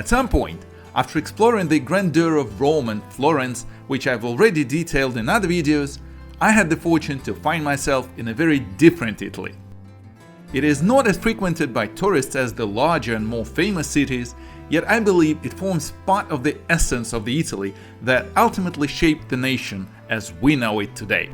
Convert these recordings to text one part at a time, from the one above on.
At some point, after exploring the grandeur of Rome and Florence, which I've already detailed in other videos, I had the fortune to find myself in a very different Italy. It is not as frequented by tourists as the larger and more famous cities, yet I believe it forms part of the essence of the Italy that ultimately shaped the nation as we know it today.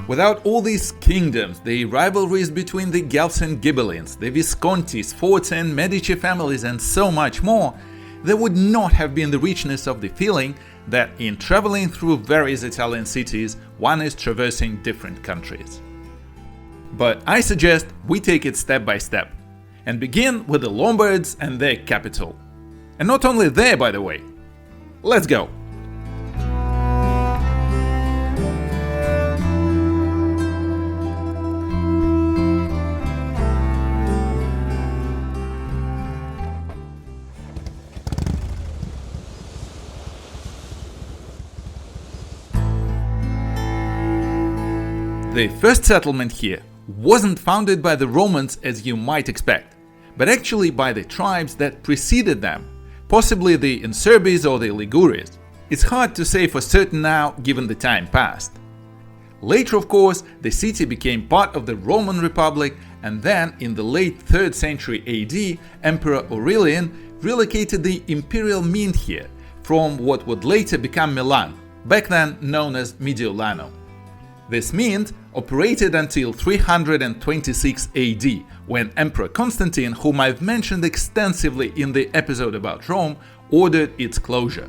Without all these kingdoms, the rivalries between the Guelphs and Ghibellines, the Viscontis, Forti and Medici families and so much more, there would not have been the richness of the feeling that in traveling through various Italian cities, one is traversing different countries. But I suggest we take it step by step, and begin with the Lombards and their capital. And not only there, by the way. Let's go! The first settlement here wasn't founded by the Romans as you might expect, but actually by the tribes that preceded them, possibly the Insurbis or the Liguries. It's hard to say for certain now given the time passed. Later, of course, the city became part of the Roman Republic, and then in the late 3rd century AD, Emperor Aurelian relocated the imperial mint here from what would later become Milan, back then known as Mediolano. This mint operated until 326 AD, when Emperor Constantine, whom I've mentioned extensively in the episode about Rome, ordered its closure.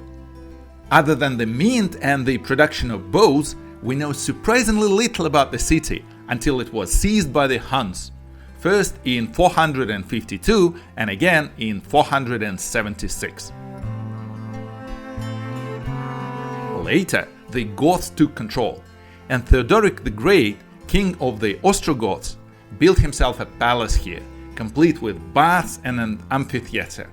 Other than the mint and the production of bows, we know surprisingly little about the city until it was seized by the Huns, first in 452 and again in 476. Later, the Goths took control, and Theodoric the Great, king of the Ostrogoths, built himself a palace here, complete with baths and an amphitheater.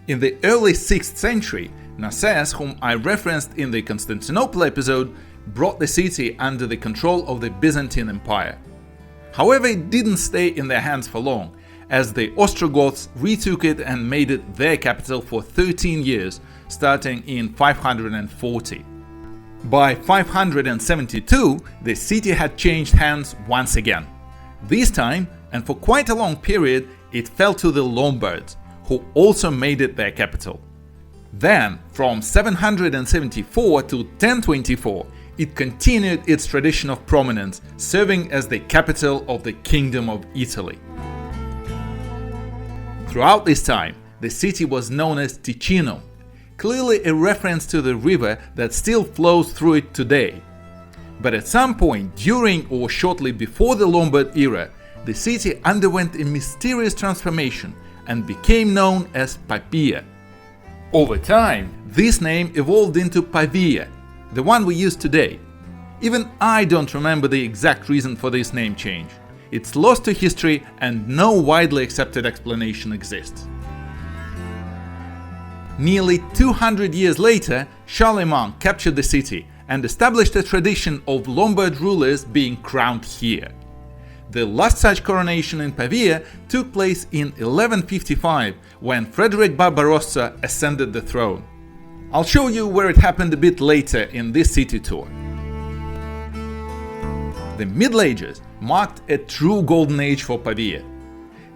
In the early 6th century, Narses, whom I referenced in the Constantinople episode, brought the city under the control of the Byzantine Empire. However, it didn't stay in their hands for long, as the Ostrogoths retook it and made it their capital for 13 years, starting in 540. By 572, the city had changed hands once again. This time, and for quite a long period, it fell to the Lombards, who also made it their capital. Then, from 774 to 1024, it continued its tradition of prominence, serving as the capital of the Kingdom of Italy. Throughout this time, the city was known as Ticino, clearly a reference to the river that still flows through it today. But at some point during or shortly before the Lombard era, the city underwent a mysterious transformation and became known as Pavia. Over time, this name evolved into Pavia, the one we use today. Even I don't remember the exact reason for this name change. It's lost to history and no widely accepted explanation exists. Nearly 200 years later, Charlemagne captured the city and established a tradition of Lombard rulers being crowned here. The last such coronation in Pavia took place in 1155, when Frederick Barbarossa ascended the throne. I'll show you where it happened a bit later in this city tour. The Middle Ages marked a true golden age for Pavia.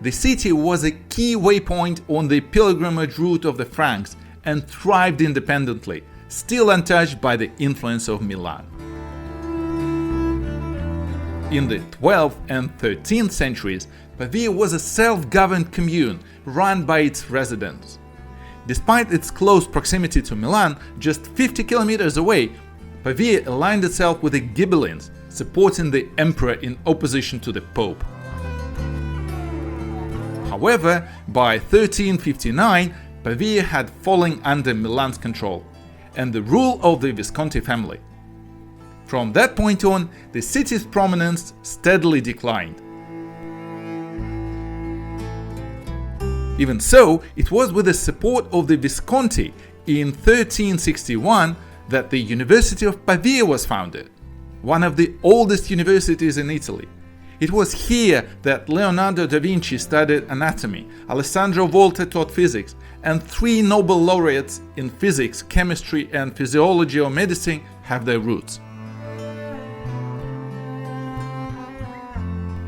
The city was a key waypoint on the pilgrimage route of the Franks and thrived independently, still untouched by the influence of Milan. In the 12th and 13th centuries, Pavia was a self-governed commune run by its residents. Despite its close proximity to Milan, just 50 kilometers away, Pavia aligned itself with the Ghibellines, supporting the emperor in opposition to the Pope. However, by 1359, Pavia had fallen under Milan's control and the rule of the Visconti family. From that point on, the city's prominence steadily declined. Even so, it was with the support of the Visconti in 1361 that the University of Pavia was founded, one of the oldest universities in Italy. It was here that Leonardo da Vinci studied anatomy, Alessandro Volta taught physics, and 3 Nobel laureates in physics, chemistry, and physiology or medicine have their roots.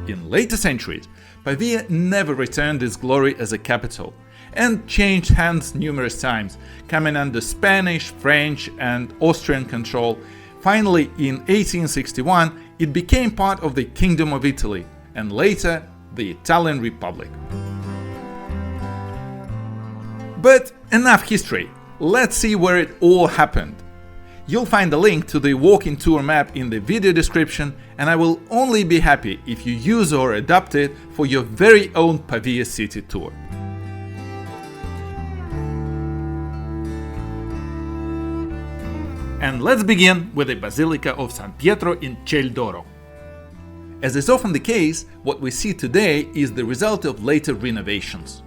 In later centuries, Pavia never returned its glory as a capital and changed hands numerous times, coming under Spanish, French, and Austrian control. Finally, in 1861, it became part of the Kingdom of Italy and later the Italian Republic. But enough history, let's see where it all happened. You'll find a link to the walking tour map in the video description, and I will only be happy if you use or adopt it for your very own Pavia city tour. And let's begin with the Basilica of San Pietro in Ciel. As is often the case, what we see today is the result of later renovations.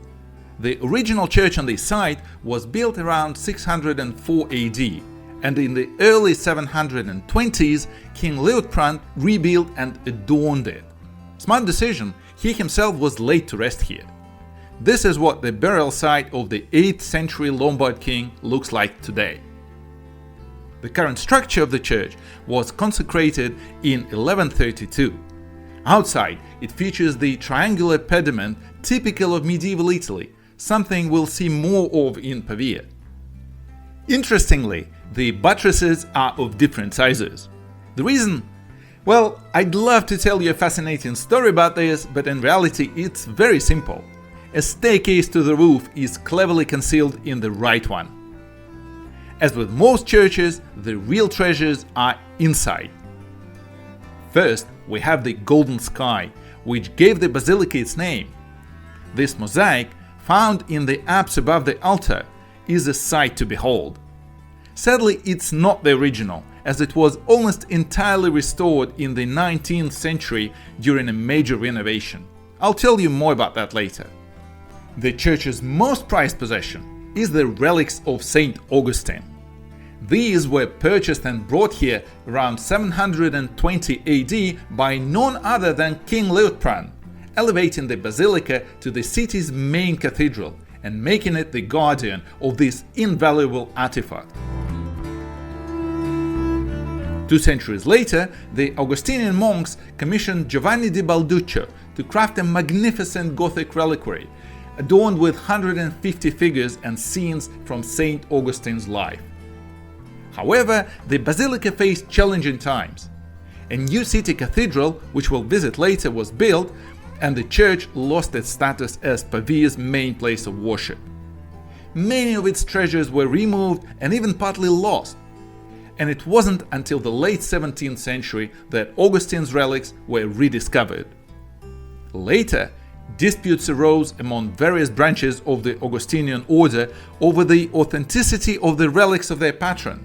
The original church on this site was built around 604 AD, and in the early 720s, King Liutprand rebuilt and adorned it. Smart decision, he himself was laid to rest here. This is what the burial site of the 8th century Lombard king looks like today. The current structure of the church was consecrated in 1132. Outside, it features the triangular pediment typical of medieval Italy, something we'll see more of in Pavia. Interestingly, the buttresses are of different sizes. The reason? Well, I'd love to tell you a fascinating story about this, but in reality it's very simple. A staircase to the roof is cleverly concealed in the right one. As with most churches, the real treasures are inside. First, we have the golden sky, which gave the basilica its name. This mosaic, found in the apse above the altar, is a sight to behold. Sadly, it's not the original, as it was almost entirely restored in the 19th century during a major renovation. I'll tell you more about that later. The church's most prized possession is the relics of Saint Augustin. These were purchased and brought here around 720 AD by none other than King Liutprand, elevating the basilica to the city's main cathedral and making it the guardian of this invaluable artifact. 2 centuries later, the Augustinian monks commissioned Giovanni di Balduccio to craft a magnificent Gothic reliquary, adorned with 150 figures and scenes from Saint Augustine's life. However, the basilica faced challenging times. A new city cathedral, which we'll visit later, was built, and the church lost its status as Pavia's main place of worship. Many of its treasures were removed and even partly lost. And it wasn't until the late 17th century that Augustine's relics were rediscovered. Later, disputes arose among various branches of the Augustinian order over the authenticity of the relics of their patron.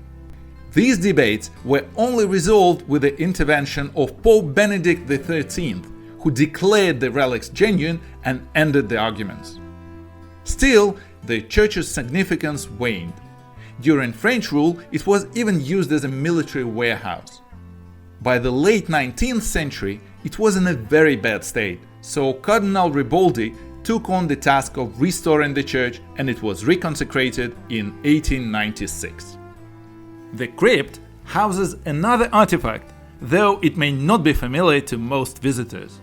These debates were only resolved with the intervention of Pope Benedict XIII, who declared the relics genuine and ended the arguments. Still, the church's significance waned. During French rule, it was even used as a military warehouse. By the late 19th century, it was in a very bad state, so Cardinal Riboldi took on the task of restoring the church, and it was reconsecrated in 1896. The crypt houses another artifact, though it may not be familiar to most visitors.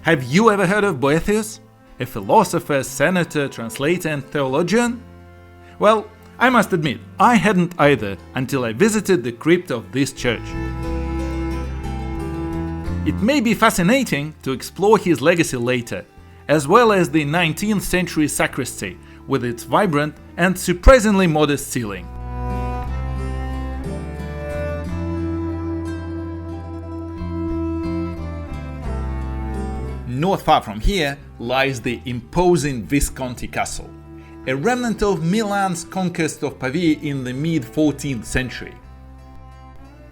Have you ever heard of Boethius, a philosopher, senator, translator, and theologian? Well, I must admit, I hadn't either until I visited the crypt of this church. It may be fascinating to explore his legacy later, as well as the 19th century sacristy with its vibrant and surprisingly modest ceiling. Not far from here lies the imposing Visconti Castle, a remnant of Milan's conquest of Pavia in the mid-14th century.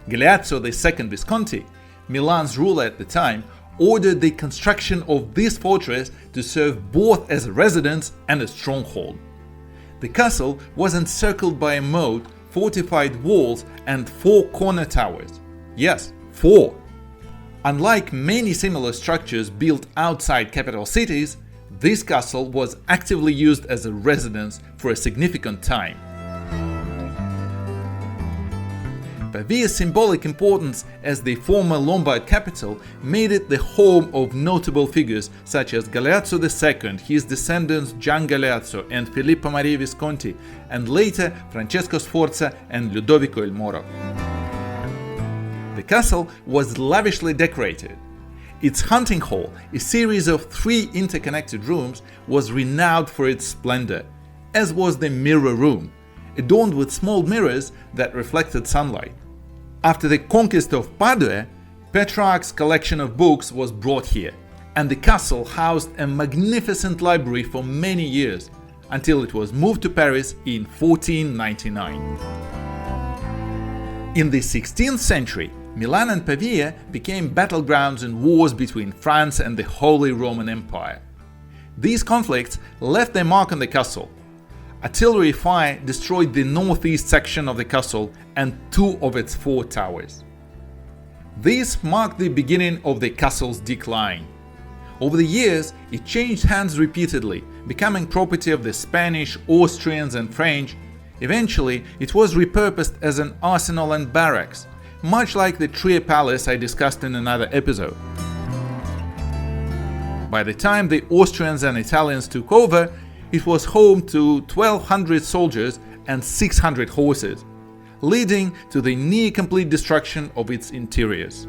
Galeazzo II Visconti, Milan's ruler at the time, ordered the construction of this fortress to serve both as a residence and a stronghold. The castle was encircled by a moat, fortified walls, and 4 corner towers. Yes, 4! Unlike many similar structures built outside capital cities, this castle was actively used as a residence for a significant time. Pavia's symbolic importance as the former Lombard capital made it the home of notable figures such as Galeazzo II, his descendants Gian Galeazzo and Filippo Maria Visconti, and later Francesco Sforza and Ludovico il Moro. The castle was lavishly decorated. Its hunting hall, a series of 3 interconnected rooms, was renowned for its splendor, as was the mirror room, adorned with small mirrors that reflected sunlight. After the conquest of Padua, Petrarch's collection of books was brought here, and the castle housed a magnificent library for many years, until it was moved to Paris in 1499. In the 16th century, Milan and Pavia became battlegrounds in wars between France and the Holy Roman Empire. These conflicts left their mark on the castle. Artillery fire destroyed the northeast section of the castle and 2 of its 4 towers. This marked the beginning of the castle's decline. Over the years, it changed hands repeatedly, becoming property of the Spanish, Austrians and French. Eventually, it was repurposed as an arsenal and barracks, much like the Trier Palace I discussed in another episode. By the time the Austrians and Italians took over, it was home to 1,200 soldiers and 600 horses, leading to the near-complete destruction of its interiors.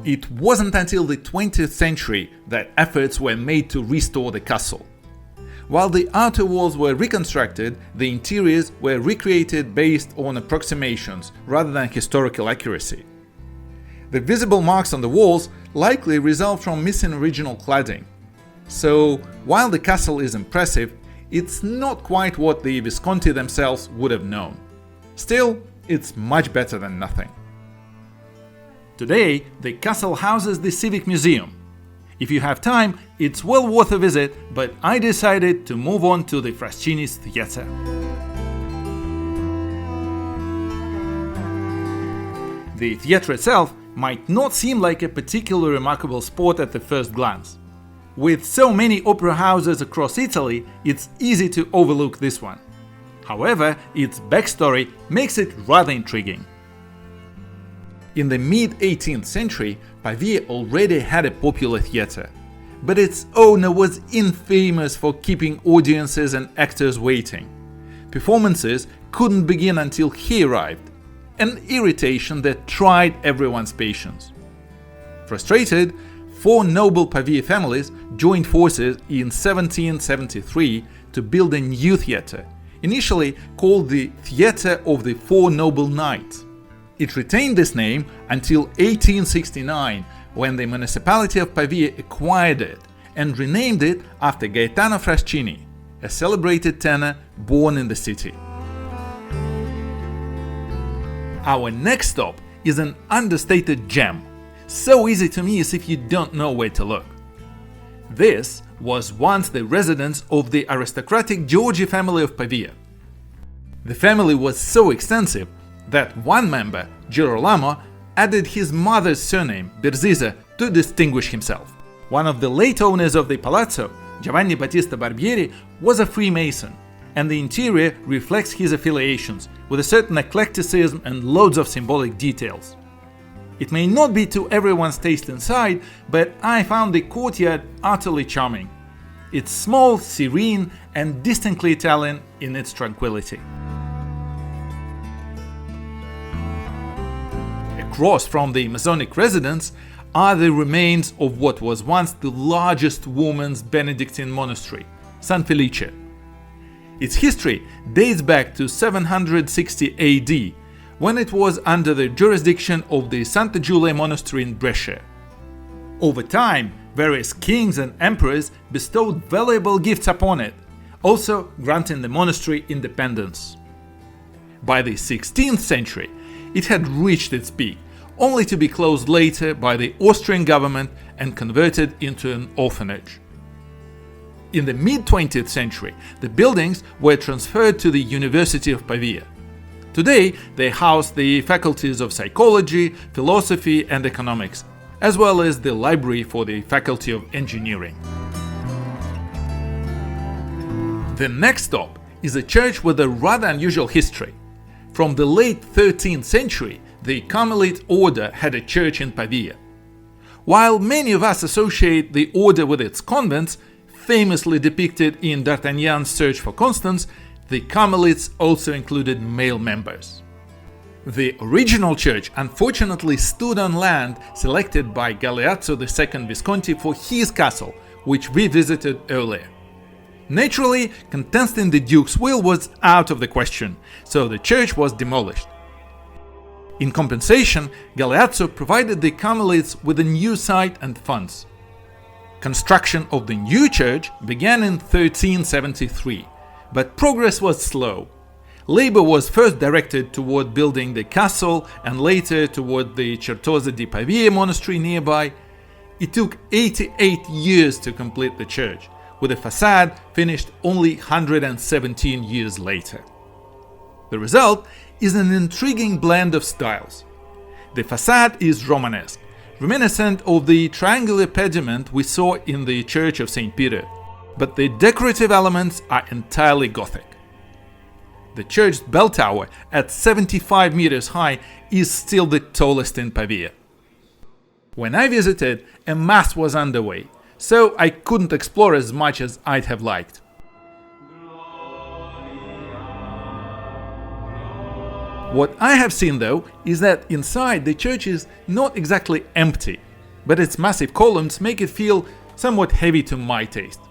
It wasn't until the 20th century that efforts were made to restore the castle. While the outer walls were reconstructed, the interiors were recreated based on approximations rather than historical accuracy. The visible marks on the walls likely result from missing original cladding. So, while the castle is impressive, it's not quite what the Visconti themselves would have known. Still, it's much better than nothing. Today, the castle houses the Civic Museum. If you have time, it's well worth a visit, but I decided to move on to the Frascini's theatre. The theatre itself might not seem like a particularly remarkable spot at the first glance. With so many opera houses across Italy, it's easy to overlook this one. However, its backstory makes it rather intriguing. In the mid-18th century, Pavia already had a popular theatre, but its owner was infamous for keeping audiences and actors waiting. Performances couldn't begin until he arrived, an irritation that tried everyone's patience. Frustrated, 4 noble Pavia families joined forces in 1773 to build a new theatre, initially called the Theatre of the 4 Noble Knights. It retained this name until 1869, when the municipality of Pavia acquired it and renamed it after Gaetano Frascini, a celebrated tenor born in the city. Our next stop is an understated gem, so easy to miss if you don't know where to look. This was once the residence of the aristocratic Giorgi family of Pavia. The family was so extensive that one member, Girolamo, added his mother's surname, Berziza, to distinguish himself. One of the late owners of the Palazzo, Giovanni Battista Barbieri, was a Freemason, and the interior reflects his affiliations, with a certain eclecticism and loads of symbolic details. It may not be to everyone's taste inside, but I found the courtyard utterly charming. It's small, serene, and distinctly Italian in its tranquility. Across from the Masonic residence are the remains of what was once the largest women's Benedictine monastery, San Felice. Its history dates back to 760 AD, when it was under the jurisdiction of the Santa Giulia monastery in Brescia. Over time, various kings and emperors bestowed valuable gifts upon it, also granting the monastery independence. By the 16th century, it had reached its peak, only to be closed later by the Austrian government and converted into an orphanage. In the mid-20th century, the buildings were transferred to the University of Pavia. Today, they house the faculties of psychology, philosophy, and economics, as well as the library for the Faculty of Engineering. The next stop is a church with a rather unusual history. From the late 13th century, the Carmelite order had a church in Pavia. While many of us associate the order with its convents, famously depicted in D'Artagnan's Search for Constance, the Carmelites also included male members. The original church unfortunately stood on land selected by Galeazzo II Visconti for his castle, which we visited earlier. Naturally, contesting the Duke's will was out of the question, so the church was demolished. In compensation, Galeazzo provided the Carmelites with a new site and funds. Construction of the new church began in 1373, but progress was slow. Labor was first directed toward building the castle and later toward the Certosa di Pavia monastery nearby. It took 88 years to complete the church, with the facade finished only 117 years later. The result is an intriguing blend of styles. The facade is Romanesque, reminiscent of the triangular pediment we saw in the Church of St. Peter, but the decorative elements are entirely Gothic. The church's bell tower, at 75 meters high, is still the tallest in Pavia. When I visited, a mass was underway, so I couldn't explore as much as I'd have liked. What I have seen though is that inside the church is not exactly empty, but its massive columns make it feel somewhat heavy to my taste.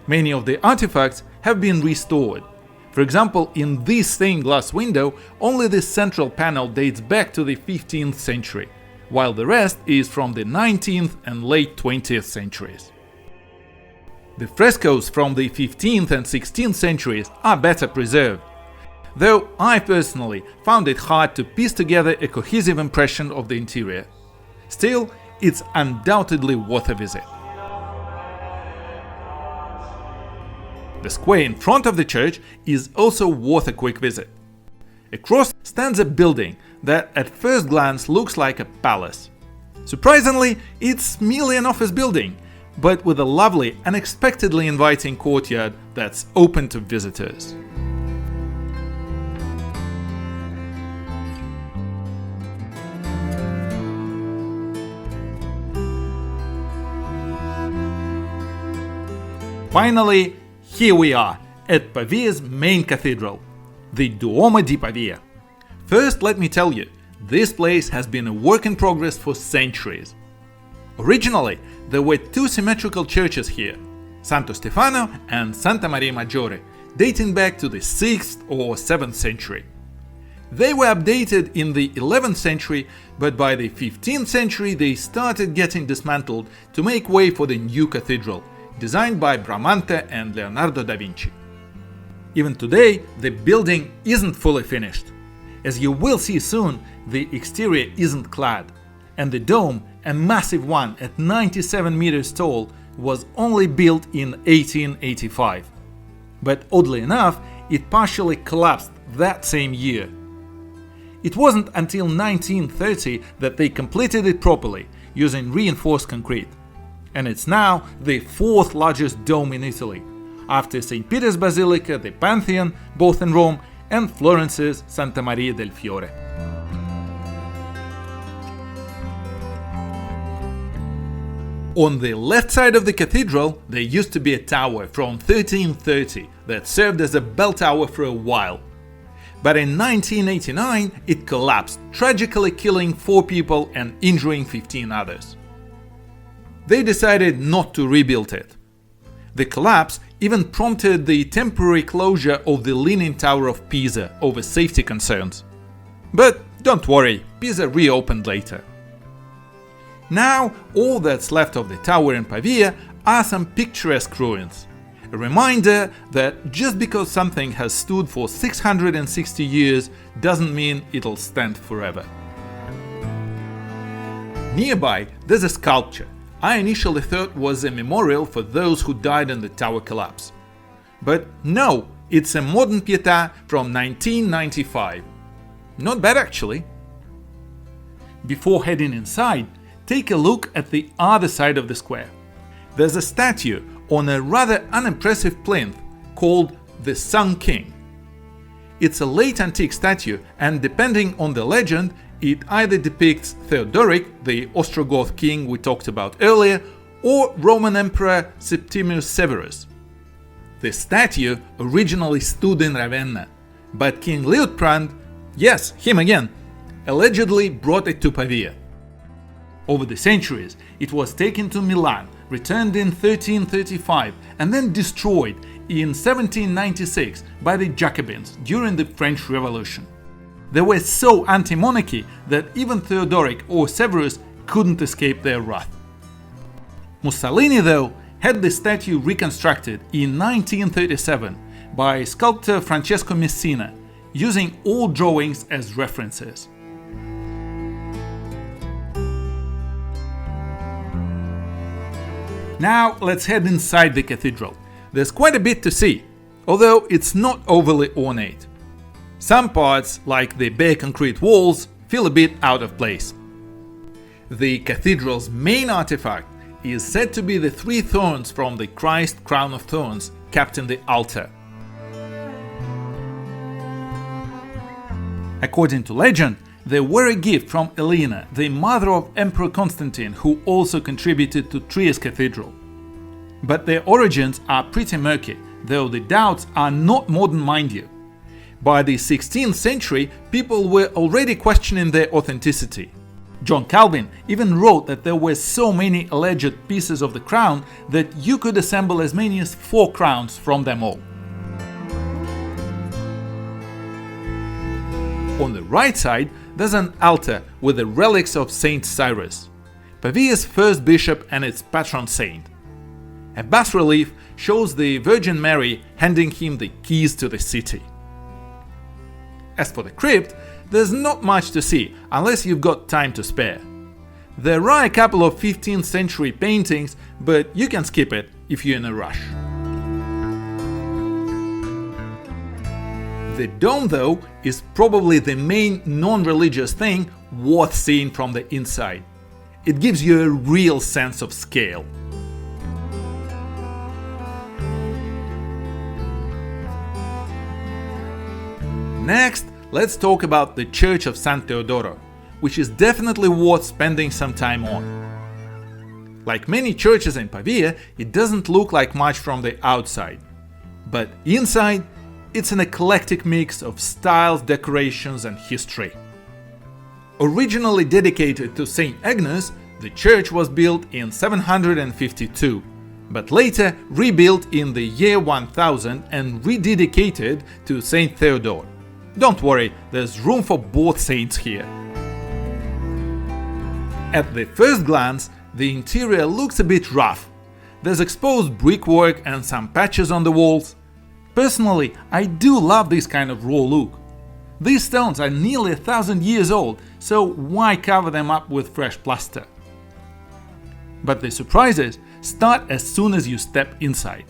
Many of the artifacts have been restored. For example, in this stained glass window, only the central panel dates back to the 15th century, while the rest is from the 19th and late 20th centuries. The frescoes from the 15th and 16th centuries are better preserved, though I personally found it hard to piece together a cohesive impression of the interior. Still, it's undoubtedly worth a visit. The square in front of the church is also worth a quick visit. Across stands a building that at first glance looks like a palace. Surprisingly, it's merely an office building, but with a lovely, unexpectedly inviting courtyard that's open to visitors. Finally, here we are, at Pavia's main cathedral, the Duomo di Pavia. First, let me tell you, this place has been a work in progress for centuries. Originally, there were two symmetrical churches here, Santo Stefano and Santa Maria Maggiore, dating back to the 6th or 7th century. They were updated in the 11th century, but by the 15th century they started getting dismantled to make way for the new cathedral, designed by Bramante and Leonardo da Vinci. Even today, the building isn't fully finished. As you will see soon, the exterior isn't clad, and the dome, a massive one at 97 meters tall, was only built in 1885. But oddly enough, it partially collapsed that same year. It wasn't until 1930 that they completed it properly, using reinforced concrete. And it's now the fourth largest dome in Italy, after St. Peter's Basilica, the Pantheon, both in Rome, and Florence's Santa Maria del Fiore. On the left side of the cathedral, there used to be a tower from 1330 that served as a bell tower for a while. But in 1989, it collapsed, tragically killing 4 people and injuring 15 others. They decided not to rebuild it. The collapse even prompted the temporary closure of the Leaning Tower of Pisa over safety concerns. But don't worry, Pisa reopened later. Now, all that's left of the tower in Pavia are some picturesque ruins. A reminder that just because something has stood for 660 years doesn't mean it'll stand forever. Nearby, there's a sculpture I initially thought was a memorial for those who died in the tower collapse. But no, It's a modern Pietà from 1995. Not bad actually. Before heading inside, take a look at the other side of the square. There's a statue on a rather unimpressive plinth called the Sun King. It's a late antique statue, and depending on the legend, it either depicts Theodoric, the Ostrogoth king we talked about earlier, or Roman Emperor Septimius Severus. The statue originally stood in Ravenna, but King Liutprand, yes, him again, allegedly brought it to Pavia. Over the centuries, it was taken to Milan, returned in 1335, and then destroyed in 1796 by the Jacobins during the French Revolution. They were so anti-monarchy that even Theodoric or Severus couldn't escape their wrath. Mussolini, though, had the statue reconstructed in 1937 by sculptor Francesco Messina, using old drawings as references. Now let's head inside the cathedral. There's quite a bit to see, although it's not overly ornate. Some parts, like the bare concrete walls, feel a bit out of place. The cathedral's main artifact is said to be the 3 thorns from the Christ crown of thorns kept in the altar. According to legend, they were a gift from Elena, the mother of Emperor Constantine, who also contributed to Trieste Cathedral. But their origins are pretty murky, though the doubts are not modern, mind you. By the 16th century, people were already questioning their authenticity. John Calvin even wrote that there were so many alleged pieces of the crown that you could assemble as many as 4 crowns from them all. On the right side, there's an altar with the relics of Saint Cyrus, Pavia's first bishop and its patron saint. A bas-relief shows the Virgin Mary handing him the keys to the city. As for the crypt, there's not much to see unless you've got time to spare. There are a couple of 15th century paintings, but you can skip it if you're in a rush. The dome, though, is probably the main non-religious thing worth seeing from the inside. It gives you a real sense of scale. Next, let's talk about the Church of San Teodoro, which is definitely worth spending some time on. Like many churches in Pavia, it doesn't look like much from the outside, but inside, it's an eclectic mix of styles, decorations, and history. Originally dedicated to Saint Agnes, the church was built in 752, but later rebuilt in the year 1000 and rededicated to Saint Theodore. Don't worry, there's room for both saints here. At the first glance, the interior looks a bit rough. There's exposed brickwork and some patches on the walls. Personally, I do love this kind of raw look. These stones are nearly 1000 years old, so why cover them up with fresh plaster? But the surprises start as soon as you step inside.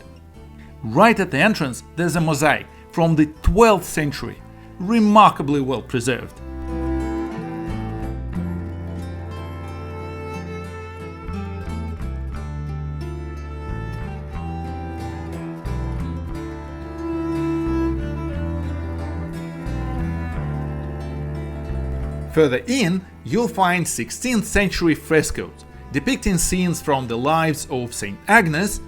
Right at the entrance, there's a mosaic from the 12th century, remarkably well preserved. Further in, you'll find 16th century frescoes depicting scenes from the lives of Saint Agnes,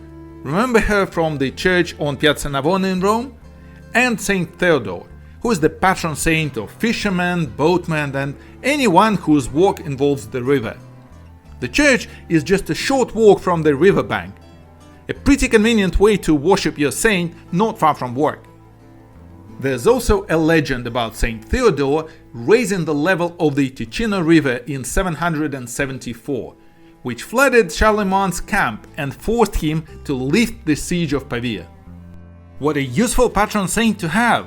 remember her from the church on Piazza Navona in Rome, and Saint Theodore, who is the patron saint of fishermen, boatmen, and anyone whose work involves the river. The church is just a short walk from the riverbank, a pretty convenient way to worship your saint not far from work. There's also a legend about Saint Theodore raising the level of the Ticino River in 774, which flooded Charlemagne's camp and forced him to lift the siege of Pavia. What a useful patron saint to have!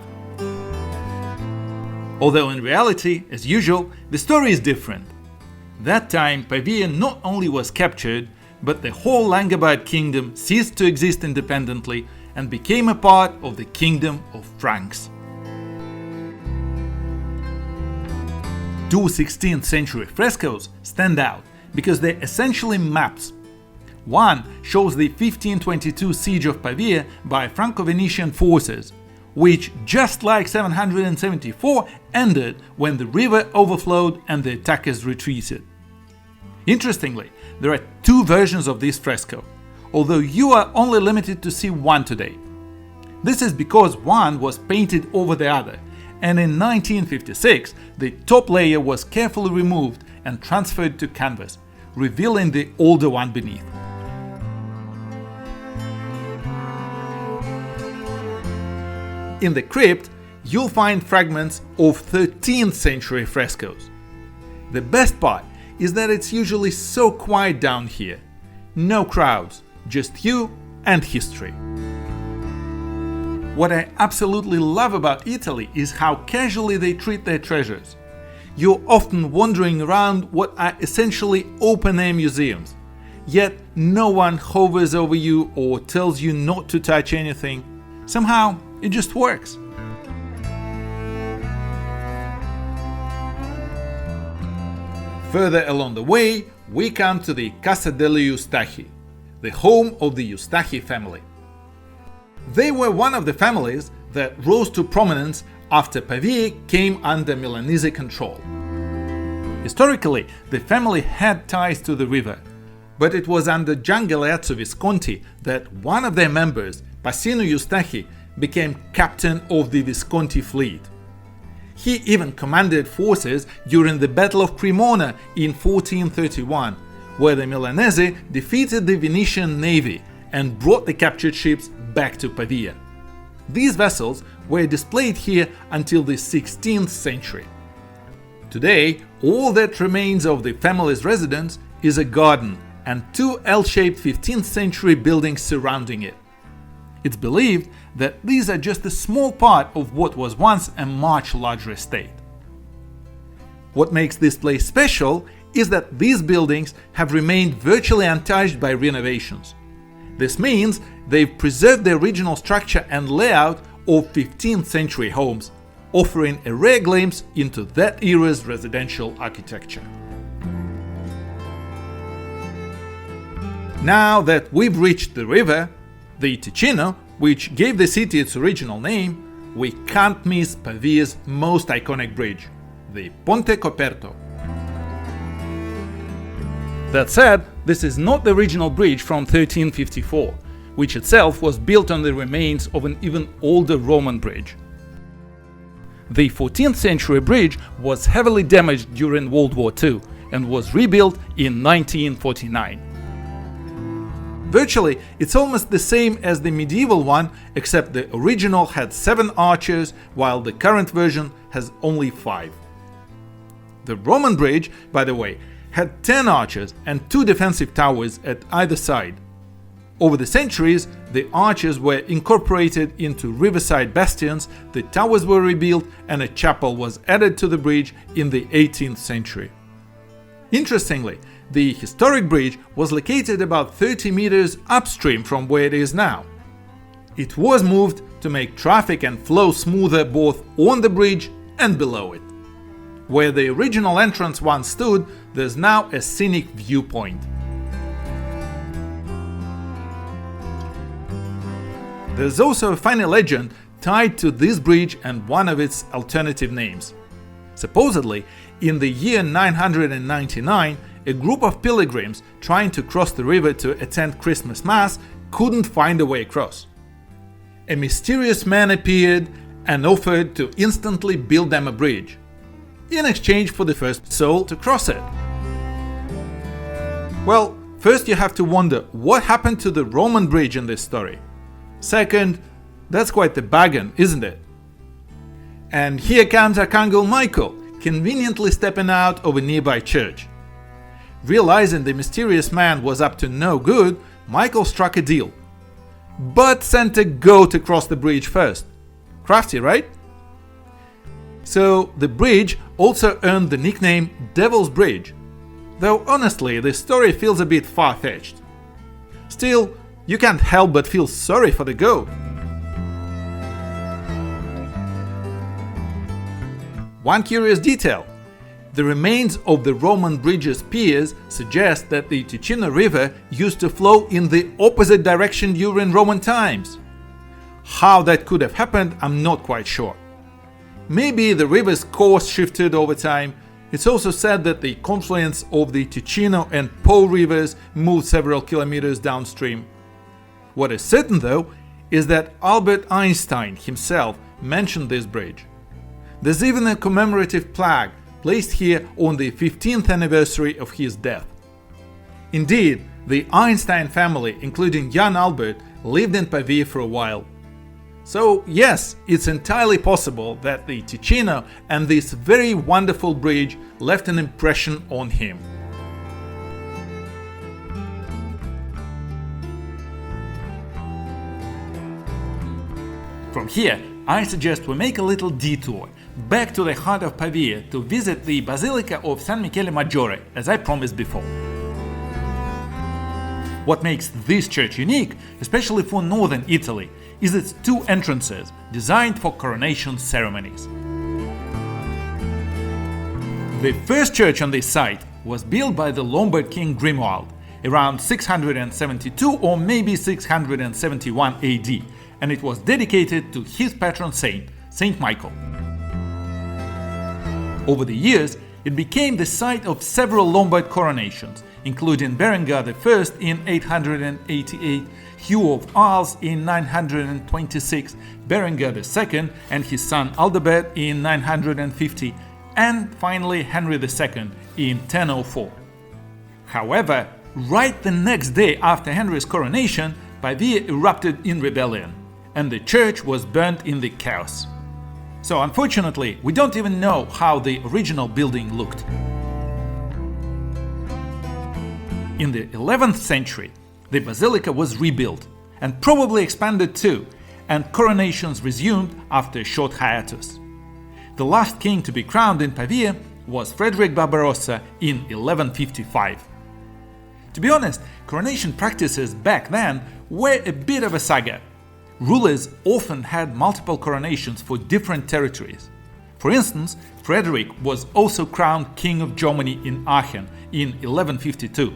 Although in reality, as usual, the story is different. That time, Pavia not only was captured, but the whole Langobard kingdom ceased to exist independently, and became a part of the kingdom of Franks. Two 16th century frescoes stand out because they're essentially maps. One shows the 1522 siege of Pavia by Franco-Venetian forces, which, just like 774, ended when the river overflowed and the attackers retreated. Interestingly, there are two versions of this fresco, although you are only limited to see one today. This is because one was painted over the other, and in 1956 the top layer was carefully removed and transferred to canvas, revealing the older one beneath. In the crypt, you'll find fragments of 13th century frescoes. The best part is that it's usually so quiet down here. No crowds, just you and history. What I absolutely love about Italy is how casually they treat their treasures. You're often wandering around what are essentially open-air museums, yet no one hovers over you or tells you not to touch anything. Somehow, it just works. Further along the way, we come to the Casa degli Eustachi, the home of the Eustachi family. They were one of the families that rose to prominence after Pavia came under Milanese control. Historically, the family had ties to the river, but it was under Gian Galeazzo Visconti that one of their members, Pasino Eustachi, became captain of the Visconti fleet. He even commanded forces during the Battle of Cremona in 1431, where the Milanese defeated the Venetian navy and brought the captured ships back to Pavia. These vessels were displayed here until the 16th century. Today, all that remains of the family's residence is a garden and two L-shaped 15th century buildings surrounding it. It's believed that these are just a small part of what was once a much larger estate. What makes this place special is that these buildings have remained virtually untouched by renovations. This means they've preserved the original structure and layout of 15th century homes, offering a rare glimpse into that era's residential architecture. Now that we've reached the river, the Ticino, which gave the city its original name, we can't miss Pavia's most iconic bridge, the Ponte Coperto. That said, this is not the original bridge from 1354, which itself was built on the remains of an even older Roman bridge. The 14th century bridge was heavily damaged during World War II and was rebuilt in 1949. Virtually, it's almost the same as the medieval one, except the original had 7 arches, while the current version has only 5. The Roman bridge, by the way, had 10 arches and 2 defensive towers at either side. Over the centuries, the arches were incorporated into riverside bastions, the towers were rebuilt, and a chapel was added to the bridge in the 18th century. Interestingly, the historic bridge was located about 30 meters upstream from where it is now. It was moved to make traffic and flow smoother both on the bridge and below it. Where the original entrance once stood, there's now a scenic viewpoint. There's also a funny legend tied to this bridge and one of its alternative names. Supposedly, in the year 999, a group of pilgrims trying to cross the river to attend Christmas Mass couldn't find a way across. A mysterious man appeared and offered to instantly build them a bridge, in exchange for the first soul to cross it. Well, first you have to wonder what happened to the Roman bridge in this story. Second, that's quite the bargain, isn't it? And here comes Archangel Michael, conveniently stepping out of a nearby church. Realizing the mysterious man was up to no good, Michael struck a deal, but sent a goat across the bridge first. Crafty, right? So the bridge also earned the nickname Devil's Bridge, though honestly this story feels a bit far-fetched. Still, you can't help but feel sorry for the goat. One curious detail: the remains of the Roman bridge's piers suggest that the Ticino River used to flow in the opposite direction during Roman times. How that could have happened, I'm not quite sure. Maybe the river's course shifted over time. It's also said that the confluence of the Ticino and Po rivers moved several kilometers downstream. What is certain, though, is that Albert Einstein himself mentioned this bridge. There's even a commemorative plaque placed here on the 15th anniversary of his death. Indeed, the Einstein family, including young Albert, lived in Pavia for a while. So yes, it's entirely possible that the Ticino and this very wonderful bridge left an impression on him. From here, I suggest we make a little detour back to the heart of Pavia to visit the Basilica of San Michele Maggiore, as I promised before. What makes this church unique, especially for northern Italy, is its two entrances designed for coronation ceremonies. The first church on this site was built by the Lombard king Grimoald around 672 or maybe 671 AD, and it was dedicated to his patron saint, Saint Michael. Over the years, it became the site of several Lombard coronations, including Berengar I in 888, Hugh of Arles in 926, Berengar II and his son Aldebert in 950, and finally Henry II in 1004. However, right the next day after Henry's coronation, Pavia erupted in rebellion, and the church was burnt in the chaos. So unfortunately, we don't even know how the original building looked. In the 11th century, the basilica was rebuilt and probably expanded too, and coronations resumed after a short hiatus. The last king to be crowned in Pavia was Frederick Barbarossa in 1155. To be honest, coronation practices back then were a bit of a saga. Rulers often had multiple coronations for different territories. For instance, Frederick was also crowned King of Germany in Aachen in 1152,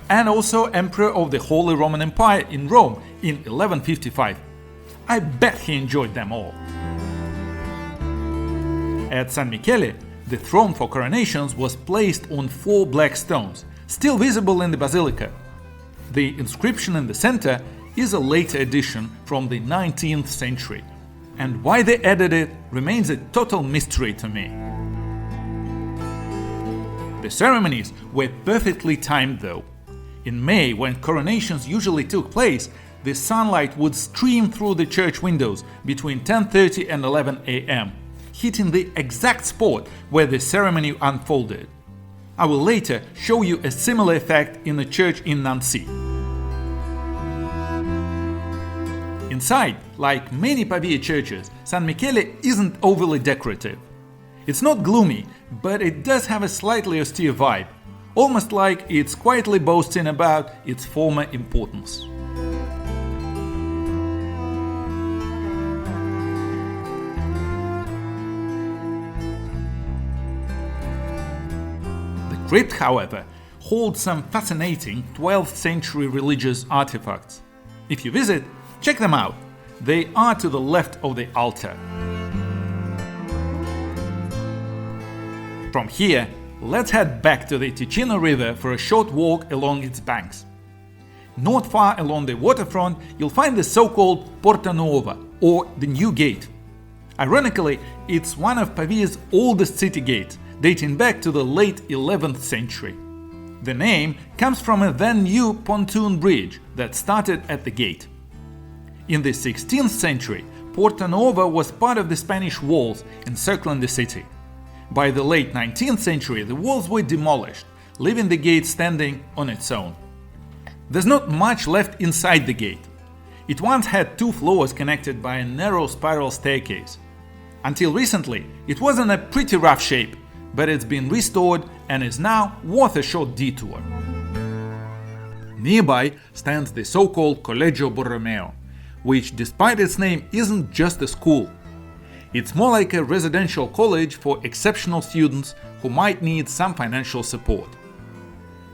and also Emperor of the Holy Roman Empire in Rome in 1155. I bet he enjoyed them all. At San Michele, the throne for coronations was placed on 4 black stones, still visible in the basilica. The inscription in the center is a later addition from the 19th century, and why they added it remains a total mystery to me. The ceremonies were perfectly timed though. In May, when coronations usually took place, the sunlight would stream through the church windows between 10:30 and 11 a.m., hitting the exact spot where the ceremony unfolded. I will later show you a similar effect in a church in Nancy. Inside, like many Pavia churches, San Michele isn't overly decorative. It's not gloomy, but it does have a slightly austere vibe, almost like it's quietly boasting about its former importance. The crypt, however, holds some fascinating 12th century religious artifacts. If you visit, check them out. They are to the left of the altar. From here, let's head back to the Ticino River for a short walk along its banks. Not far along the waterfront, you'll find the so-called Porta Nuova, or the New Gate. Ironically, it's one of Pavia's oldest city gates, dating back to the late 11th century. The name comes from a then new pontoon bridge that started at the gate. In the 16th century, Porta Nuova was part of the Spanish walls encircling the city. By the late 19th century, the walls were demolished, leaving the gate standing on its own. There's not much left inside the gate. It once had 2 floors connected by a narrow spiral staircase. Until recently, it was in a pretty rough shape, but it's been restored and is now worth a short detour. Nearby stands the so-called Collegio Borromeo, which, despite its name, isn't just a school. It's more like a residential college for exceptional students who might need some financial support.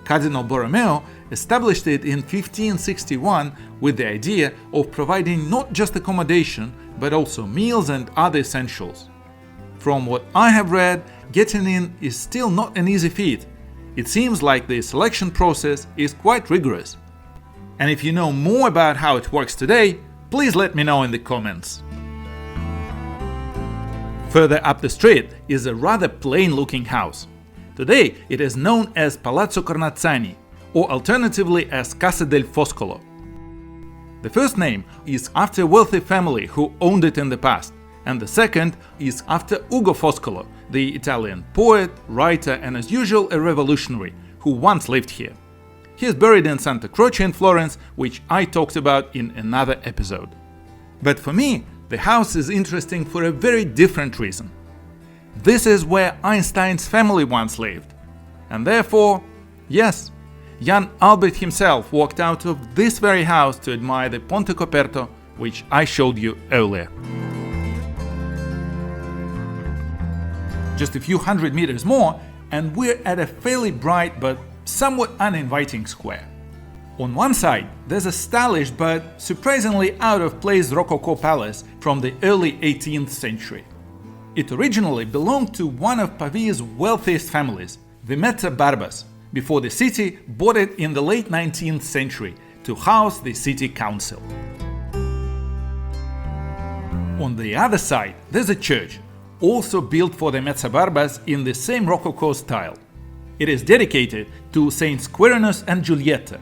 Cardinal Borromeo established it in 1561 with the idea of providing not just accommodation, but also meals and other essentials. From what I have read, getting in is still not an easy feat. It seems like the selection process is quite rigorous. And if you know more about how it works today, please let me know in the comments. Further up the street is a rather plain-looking house. Today it is known as Palazzo Cornazzani, or alternatively as Casa del Foscolo. The first name is after a wealthy family who owned it in the past, and the second is after Ugo Foscolo, the Italian poet, writer, and as usual a revolutionary who once lived here. He is buried in Santa Croce in Florence, which I talked about in another episode. But for me, the house is interesting for a very different reason. This is where Einstein's family once lived. And therefore, yes, Jan Albert himself walked out of this very house to admire the Ponte Coperto, which I showed you earlier. Just a few hundred meters more, and we're at a fairly bright but somewhat uninviting square. On one side, there's a stylish but surprisingly out-of-place Rococo palace from the early 18th century. It originally belonged to one of Pavia's wealthiest families, the Mezzabarbas, before the city bought it in the late 19th century to house the city council. On the other side, there's a church, also built for the Mezzabarbas in the same Rococo style. It is dedicated to Saints Quirinus and Giulietta,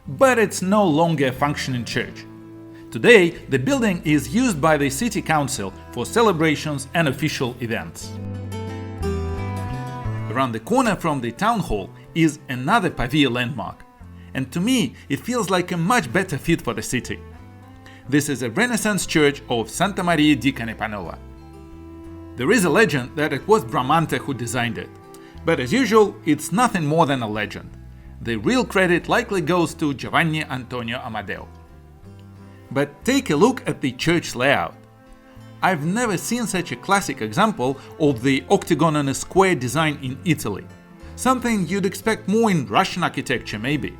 but it's no longer a functioning church. Today, the building is used by the city council for celebrations and official events. Around the corner from the town hall is another Pavia landmark, and to me it feels like a much better fit for the city. This is a Renaissance church of Santa Maria di Canepanova. There is a legend that it was Bramante who designed it, but as usual, it's nothing more than a legend. The real credit likely goes to Giovanni Antonio Amadeo. But take a look at the church layout. I've never seen such a classic example of the octagon on a square design in Italy. Something you'd expect more in Russian architecture maybe.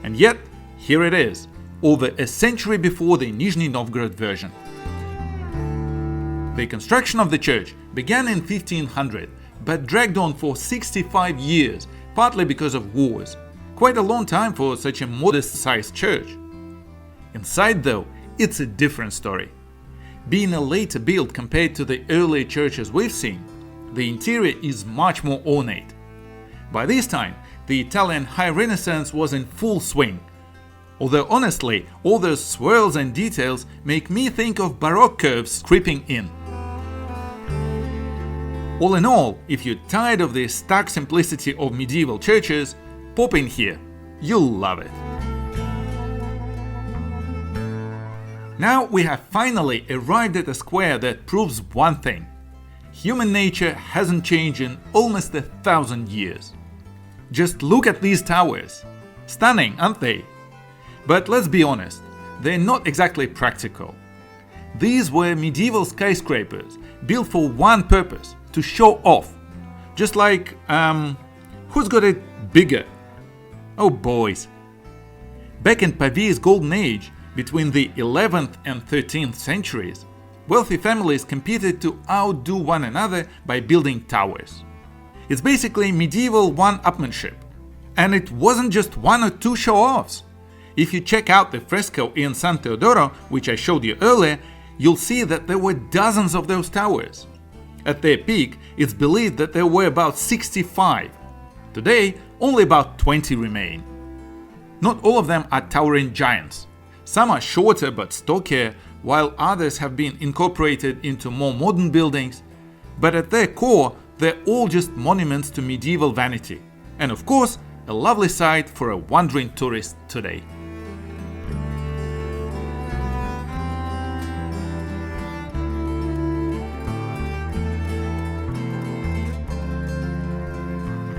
And yet, here it is, over a century before the Nizhny Novgorod version. The construction of the church began in 1500, but dragged on for 65 years, partly because of wars. Quite a long time for such a modest-sized church. Inside, though, it's a different story. Being a later build compared to the earlier churches we've seen, the interior is much more ornate. By this time, the Italian High Renaissance was in full swing. Although honestly, all those swirls and details make me think of Baroque curves creeping in. All in all, if you're tired of the stark simplicity of medieval churches, pop in here. You'll love it. Now we have finally arrived at a square that proves one thing. Human nature hasn't changed in almost 1,000 years. Just look at these towers. Stunning, aren't they? But let's be honest, they're not exactly practical. These were medieval skyscrapers built for one purpose, to show off. Just like, who's got it bigger? Oh boys. Back in Pavia's golden age, between the 11th and 13th centuries, wealthy families competed to outdo one another by building towers. It's basically medieval one-upmanship. And it wasn't just one or two show-offs. If you check out the fresco in San Teodoro, which I showed you earlier, you'll see that there were dozens of those towers. At their peak, it's believed that there were about 65. Today, only about 20 remain. Not all of them are towering giants. Some are shorter but stockier, while others have been incorporated into more modern buildings. But at their core, they're all just monuments to medieval vanity. And of course, a lovely sight for a wandering tourist today.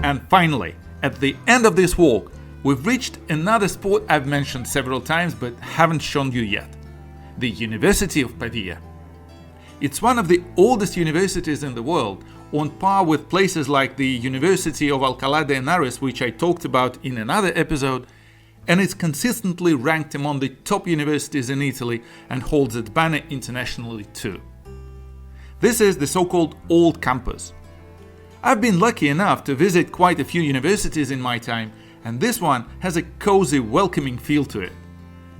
And finally, at the end of this walk, we've reached another spot I've mentioned several times but haven't shown you yet. The University of Pavia. It's one of the oldest universities in the world, on par with places like the University of Alcalá de Henares, which I talked about in another episode, and it's consistently ranked among the top universities in Italy and holds its banner internationally too. This is the so-called Old Campus. I've been lucky enough to visit quite a few universities in my time, and this one has a cozy, welcoming feel to it.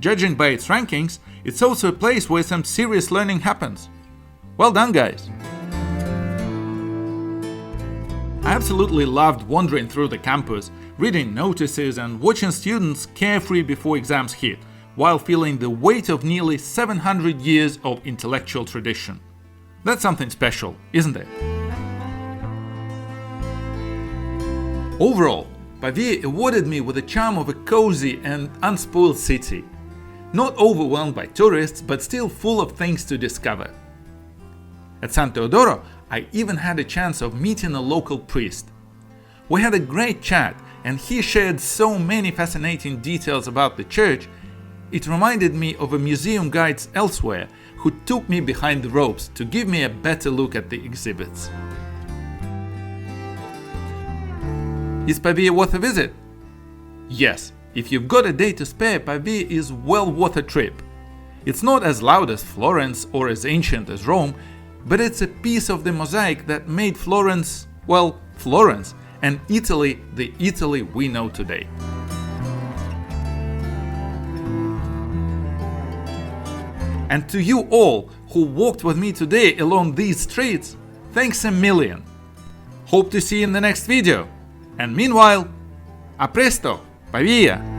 Judging by its rankings, it's also a place where some serious learning happens. Well done, guys! I absolutely loved wandering through the campus, reading notices and watching students carefree before exams hit, while feeling the weight of nearly 700 years of intellectual tradition. That's something special, isn't it? Overall, Pavia awarded me with the charm of a cozy and unspoiled city. Not overwhelmed by tourists, but still full of things to discover. At San Teodoro, I even had a chance of meeting a local priest. We had a great chat, and he shared so many fascinating details about the church, it reminded me of a museum guides elsewhere who took me behind the ropes to give me a better look at the exhibits. Is Pavia worth a visit? Yes, if you've got a day to spare, Pavia is well worth a trip. It's not as loud as Florence or as ancient as Rome, but it's a piece of the mosaic that made Florence, well, Florence, and Italy the Italy we know today. And to you all who walked with me today along these streets, thanks a million. Hope to see you in the next video. And meanwhile, a presto, Pavia!